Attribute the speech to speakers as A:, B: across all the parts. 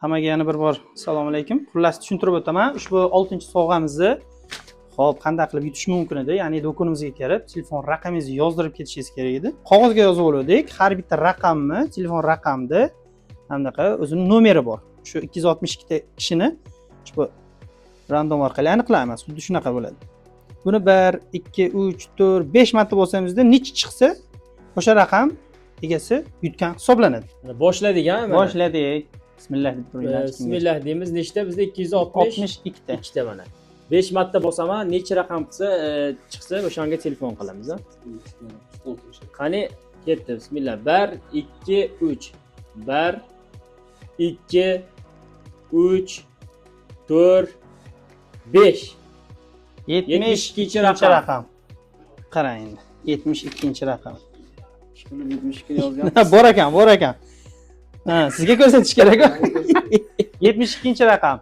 A: Hammaga yana bir bor assalomu alaykum. Xullas tushuntirib o'taman. Ushbu 6-sovg'amizni hop qanday qilib yutish mumkin edi? Ya'ni do'konimizga kelib, telefon raqamingizni yozdirib ketishingiz kerak edi. Qog'ozga yozib oldik. Har bitta raqamni, telefon raqamida hamdaqa o'zining nomeri bor. Shu 262 ta kishini ushbu random orqali aniqlaymiz. Xuddi shunaqa bo'ladi. Buni 1, 2, 3, 4, 5 marta bo'lsamizda necha chiqsa, o'sha raqam egasi yutgan hisoblanadi.
B: Boshladik ha?
A: Boshladik. Bismillah deb turinglar.
B: Bismillah deymiz. Nechta bizda 262 ta. 2 ta mana. 5 marta bosaman, necha raqam qilsa chiqsa o'shanga telefon qilamiz ha. Qani ketdi. Bismillah. 1 2 3. 1 2 3 4 5.
A: 72 raqam. Qarang endi. 72 raqam.
B: Shuni 72 yozgan.
A: Bor ekan, bor ekan. Ha, sizga ko'rsatish kerak. 72 raqam.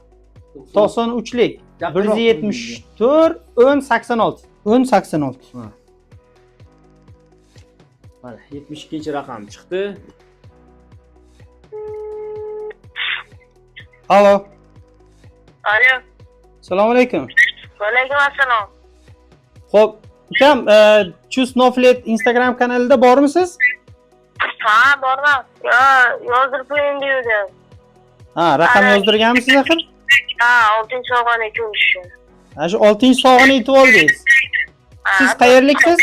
A: 93lik. 174 1086. 1086.
B: Mana 72 raqam chiqdi.
A: Alo.
C: Alo.
A: Assalomu alaykum.
C: Va alaykum assalom.
A: Xo'p, ukam, Snowflake Instagram kanalida bormisiz?
C: Ha, borman. Yozdirib qo'ying dedim.
A: Ha, raqam yozdirganmisiz axir?
C: Ha, 6-sovg'ani ko'rish.
A: Ha, shu 6-sovg'ani yutib oldingiz. Siz qayerliksiz?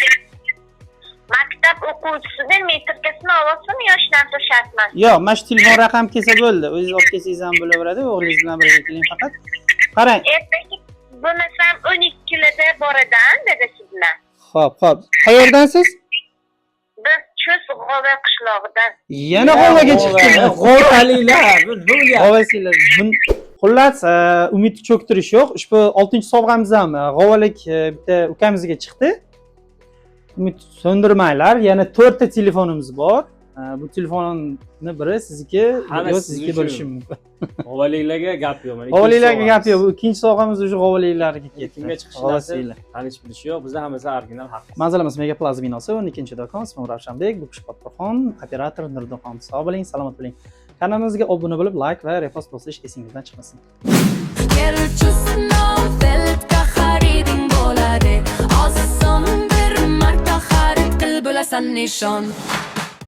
C: Maktab o'quvchisidan metrikasini olasizmi yo narsa shartmi?
A: Yo'q, mana shu telefon raqam kelsa bo'ldi. O'zingiz olib kelsangiz ham bo'laveradi, o'g'lingiz bilan birga keling faqat. Qarang.
C: Ertaga bo'lmasam 12 boradan dadasi bilan.
A: Xo'p. Qayerdansiz?
C: Biz Chus G'ova qishlog'idan.
A: Yana G'ovaga chiqdingiz.
B: G'ovaliklar, bo'lgan.
A: G'ovasizlar. Xullas, umidni cho'ktirish yo'q. Ushbu 6-sovg'amiz ham G'ovalik bitta ukamizga chiqdi. Umid so'ndirmanglar. Yana 4 ta telefonimiz bor. Bu telefonni biri sizniki, yo sizniki bo'lishi mumkin.
B: G'ovaliklarga gap yo'q.
A: G'ovaliklarga gap yo'q. Bu ikkinchi sovg'amiz o'sha g'ovaliklarga ketdi.
B: Kimga chiqishlari tanish bilish yo'q. Bizda hammasi original haq.
A: Manzilimiz Mega Plaza binosi 12-do'kon, ismim Ravshanbek, bu kishi Potporxon, operator Nurdo'xon. Sog' bo'ling, salomat bo'ling. Kanalimizga obuna bo'lib, like va repost bosish esingizdan chiqmasin.
D: xariding bo'ladi. Oson bir marta xarid qil bo'lasan nishon.